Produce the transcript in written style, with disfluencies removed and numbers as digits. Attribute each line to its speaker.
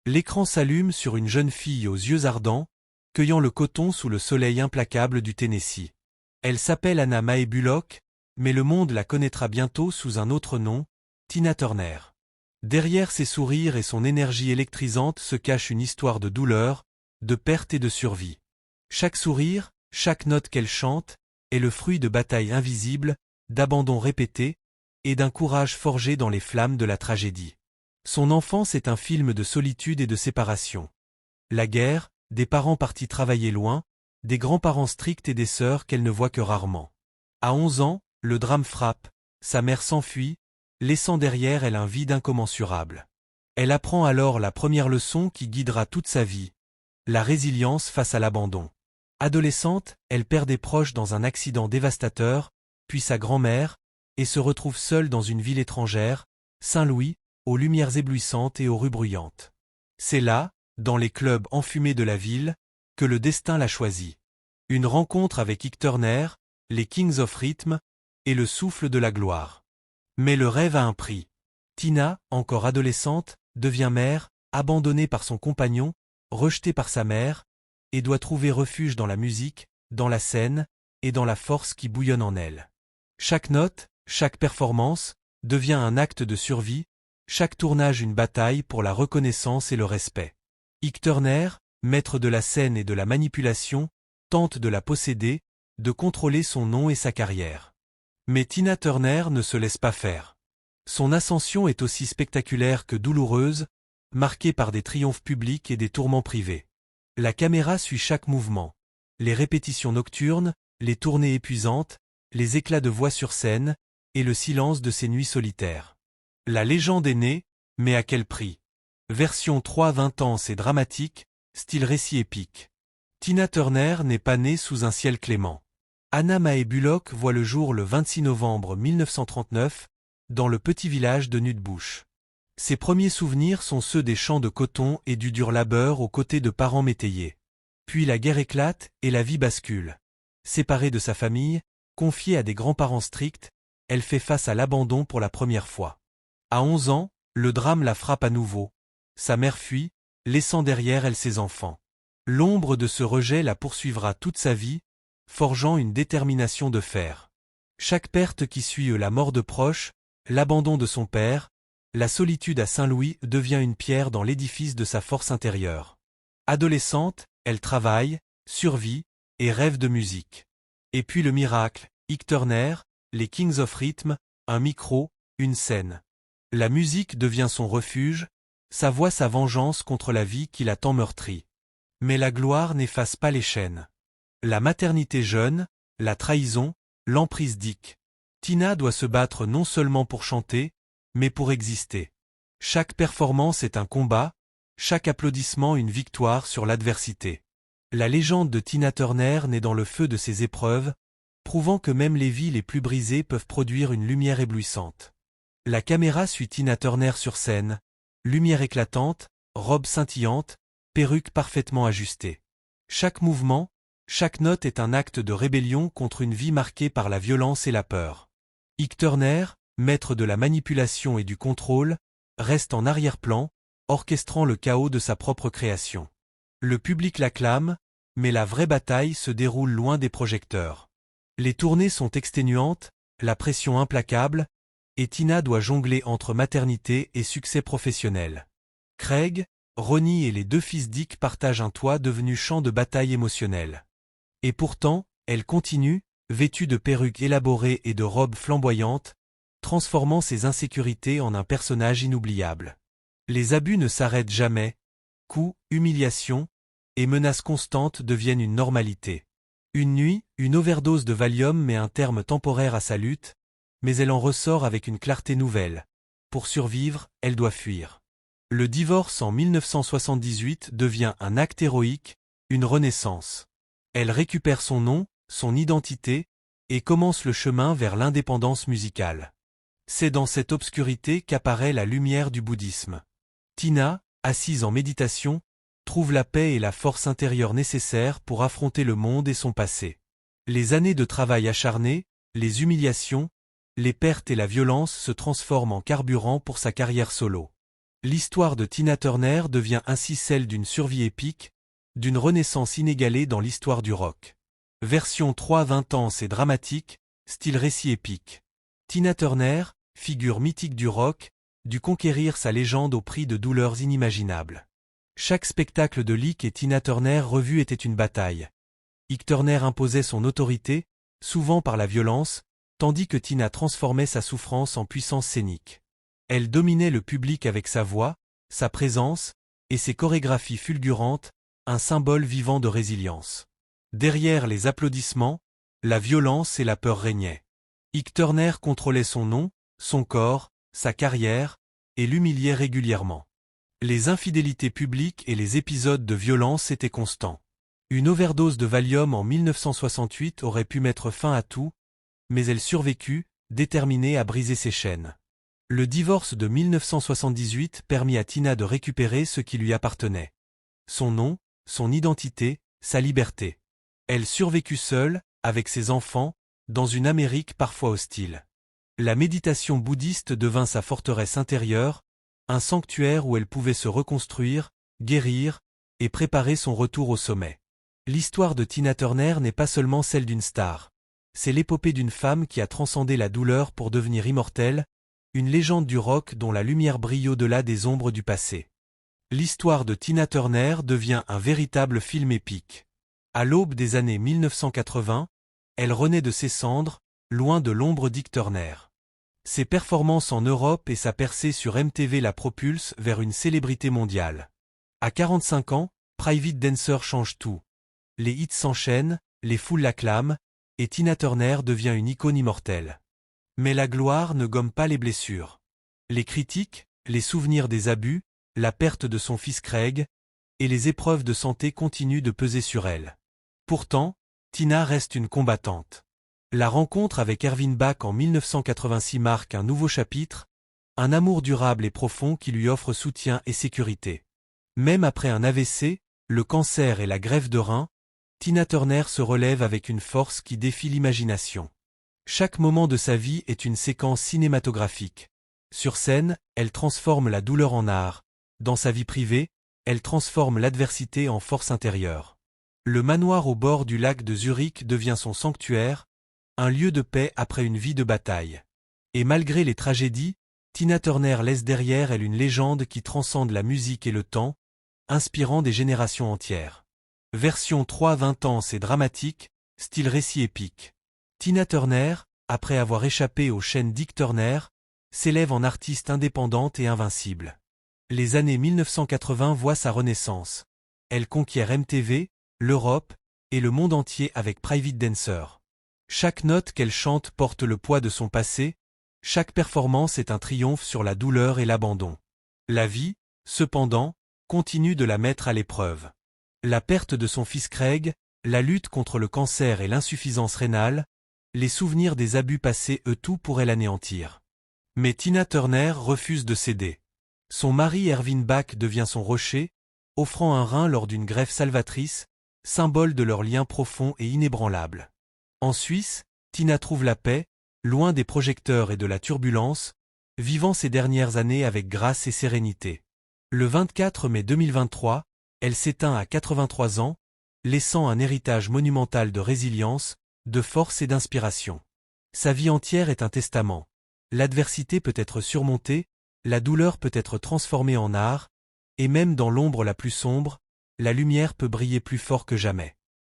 Speaker 1: L'écran s'allume sur une jeune fille aux yeux ardents, cueillant le coton sous le soleil implacable du Tennessee. Elle s'appelle Anna Mae Bullock, mais le monde la connaîtra bientôt sous un autre nom, Tina Turner. Derrière ses sourires et son énergie électrisante se cache une histoire de douleur, de perte et de survie. Chaque sourire, chaque note qu'elle chante, est le fruit de batailles invisibles, d'abandons répétés, et d'un courage forgé dans les flammes de la tragédie. Son enfance est un film de solitude et de séparation. La guerre, des parents partis travailler loin, des grands-parents stricts et des sœurs qu'elle ne voit que rarement. À 11 ans, le drame frappe, sa mère s'enfuit, laissant derrière elle un vide incommensurable. Elle apprend alors la première leçon qui guidera toute sa vie, la résilience face à l'abandon. Adolescente, elle perd des proches dans un accident dévastateur, puis sa grand-mère, et se retrouve seule dans une ville étrangère, Saint-Louis, aux lumières éblouissantes et aux rues bruyantes. C'est là, dans les clubs enfumés de la ville, que le destin l'a choisie. Une rencontre avec Ike Turner, les Kings of Rhythm, et le souffle de la gloire. Mais le rêve a un prix. Tina, encore adolescente, devient mère, abandonnée par son compagnon, rejetée par sa mère, et doit trouver refuge dans la musique, dans la scène, et dans la force qui bouillonne en elle. Chaque note, chaque performance, devient un acte de survie, chaque tournage une bataille pour la reconnaissance et le respect. Ike Turner, maître de la scène et de la manipulation, tente de la posséder, de contrôler son nom et sa carrière. Mais Tina Turner ne se laisse pas faire. Son ascension est aussi spectaculaire que douloureuse, marquée par des triomphes publics et des tourments privés. La caméra suit chaque mouvement. Les répétitions nocturnes, les tournées épuisantes, les éclats de voix sur scène, et le silence de ses nuits solitaires. La légende est née, mais à quel prix? Version 3 intense et dramatique, style récit épique. Tina Turner n'est pas née sous un ciel clément. Anna Mae Bullock voit le jour le 26 novembre 1939, dans le petit village de Nutbush. Ses premiers souvenirs sont ceux des champs de coton et du dur labeur aux côtés de parents métayers. Puis la guerre éclate et la vie bascule. Séparée de sa famille, confiée à des grands-parents stricts, elle fait face à l'abandon pour la première fois. À 11 ans, le drame la frappe à nouveau. Sa mère fuit, laissant derrière elle ses enfants. L'ombre de ce rejet la poursuivra toute sa vie, forgeant une détermination de fer. Chaque perte qui suit la mort de proches, l'abandon de son père, la solitude à Saint-Louis devient une pierre dans l'édifice de sa force intérieure. Adolescente, elle travaille, survit, et rêve de musique. Et puis le miracle, Ike Turner, les Kings of Rhythm, un micro, une scène. La musique devient son refuge, sa voix sa vengeance contre la vie qui l'a tant meurtrie. Mais la gloire n'efface pas les chaînes. La maternité jeune, la trahison, l'emprise d'Ike. Tina doit se battre non seulement pour chanter, mais pour exister. Chaque performance est un combat, chaque applaudissement une victoire sur l'adversité. La légende de Tina Turner naît dans le feu de ses épreuves, prouvant que même les vies les plus brisées peuvent produire une lumière éblouissante. La caméra suit Tina Turner sur scène, lumière éclatante, robe scintillante, perruque parfaitement ajustée. Chaque mouvement, chaque note est un acte de rébellion contre une vie marquée par la violence et la peur. Ike Turner, maître de la manipulation et du contrôle, reste en arrière-plan, orchestrant le chaos de sa propre création. Le public l'acclame, mais la vraie bataille se déroule loin des projecteurs. Les tournées sont exténuantes, la pression implacable, et Tina doit jongler entre maternité et succès professionnel. Craig, Ronnie et les deux fils d'Ike partagent un toit devenu champ de bataille émotionnelle. Et pourtant, elle continue, vêtue de perruques élaborées et de robes flamboyantes, transformant ses insécurités en un personnage inoubliable. Les abus ne s'arrêtent jamais, coups, humiliations et menaces constantes deviennent une normalité. Une nuit, une overdose de Valium met un terme temporaire à sa lutte, mais elle en ressort avec une clarté nouvelle. Pour survivre, elle doit fuir. Le divorce en 1978 devient un acte héroïque, une renaissance. Elle récupère son nom, son identité, et commence le chemin vers l'indépendance musicale. C'est dans cette obscurité qu'apparaît la lumière du bouddhisme. Tina, assise en méditation, trouve la paix et la force intérieure nécessaires pour affronter le monde et son passé. Les années de travail acharné, les humiliations, les pertes et la violence se transforment en carburant pour sa carrière solo. L'histoire de Tina Turner devient ainsi celle d'une survie épique, d'une renaissance inégalée dans l'histoire du rock. Version 3 intense et dramatique, style récit épique. Tina Turner, figure mythique du rock, dut conquérir sa légende au prix de douleurs inimaginables. Chaque spectacle de Ike et Tina Turner revu était une bataille. Ike Turner imposait son autorité, souvent par la violence, tandis que Tina transformait sa souffrance en puissance scénique. Elle dominait le public avec sa voix, sa présence, et ses chorégraphies fulgurantes, un symbole vivant de résilience. Derrière les applaudissements, la violence et la peur régnaient. Ike Turner contrôlait son nom, son corps, sa carrière, et l'humiliait régulièrement. Les infidélités publiques et les épisodes de violence étaient constants. Une overdose de Valium en 1968 aurait pu mettre fin à tout, mais elle survécut, déterminée à briser ses chaînes. Le divorce de 1978 permit à Tina de récupérer ce qui lui appartenait. Son nom, son identité, sa liberté. Elle survécut seule, avec ses enfants, dans une Amérique parfois hostile. La méditation bouddhiste devint sa forteresse intérieure, un sanctuaire où elle pouvait se reconstruire, guérir, et préparer son retour au sommet. L'histoire de Tina Turner n'est pas seulement celle d'une star. C'est l'épopée d'une femme qui a transcendé la douleur pour devenir immortelle, une légende du rock dont la lumière brille au-delà des ombres du passé. L'histoire de Tina Turner devient un véritable film épique. À l'aube des années 1980, elle renaît de ses cendres, loin de l'ombre d'Ike Turner. Ses performances en Europe et sa percée sur MTV la propulsent vers une célébrité mondiale. À 45 ans, Private Dancer change tout. Les hits s'enchaînent, les foules l'acclament, et Tina Turner devient une icône immortelle. Mais la gloire ne gomme pas les blessures. Les critiques, les souvenirs des abus, la perte de son fils Craig, et les épreuves de santé continuent de peser sur elle. Pourtant, Tina reste une combattante. La rencontre avec Ervin Bach en 1986 marque un nouveau chapitre, un amour durable et profond qui lui offre soutien et sécurité. Même après un AVC, le cancer et la greffe de rein, Tina Turner se relève avec une force qui défie l'imagination. Chaque moment de sa vie est une séquence cinématographique. Sur scène, elle transforme la douleur en art. Dans sa vie privée, elle transforme l'adversité en force intérieure. Le manoir au bord du lac de Zurich devient son sanctuaire, un lieu de paix après une vie de bataille. Et malgré les tragédies, Tina Turner laisse derrière elle une légende qui transcende la musique et le temps, inspirant des générations entières. Version 3 intense et dramatique, style récit épique. Tina Turner, après avoir échappé aux chaînes d'Ike Turner, s'élève en artiste indépendante et invincible. Les années 1980 voient sa renaissance. Elle conquiert MTV, l'Europe, et le monde entier avec Private Dancer. Chaque note qu'elle chante porte le poids de son passé, chaque performance est un triomphe sur la douleur et l'abandon. La vie, cependant, continue de la mettre à l'épreuve. La perte de son fils Craig, la lutte contre le cancer et l'insuffisance rénale, les souvenirs des abus passés tout pourraient l'anéantir. Mais Tina Turner refuse de céder. Son mari Ervin Bach devient son rocher, offrant un rein lors d'une greffe salvatrice, symbole de leur lien profond et inébranlable. En Suisse, Tina trouve la paix, loin des projecteurs et de la turbulence, vivant ses dernières années avec grâce et sérénité. Le 24 mai 2023, elle s'éteint à 83 ans, laissant un héritage monumental de résilience, de force et d'inspiration. Sa vie entière est un testament. L'adversité peut être surmontée, la douleur peut être transformée en art, et même dans l'ombre la plus sombre, la lumière peut briller plus fort que jamais.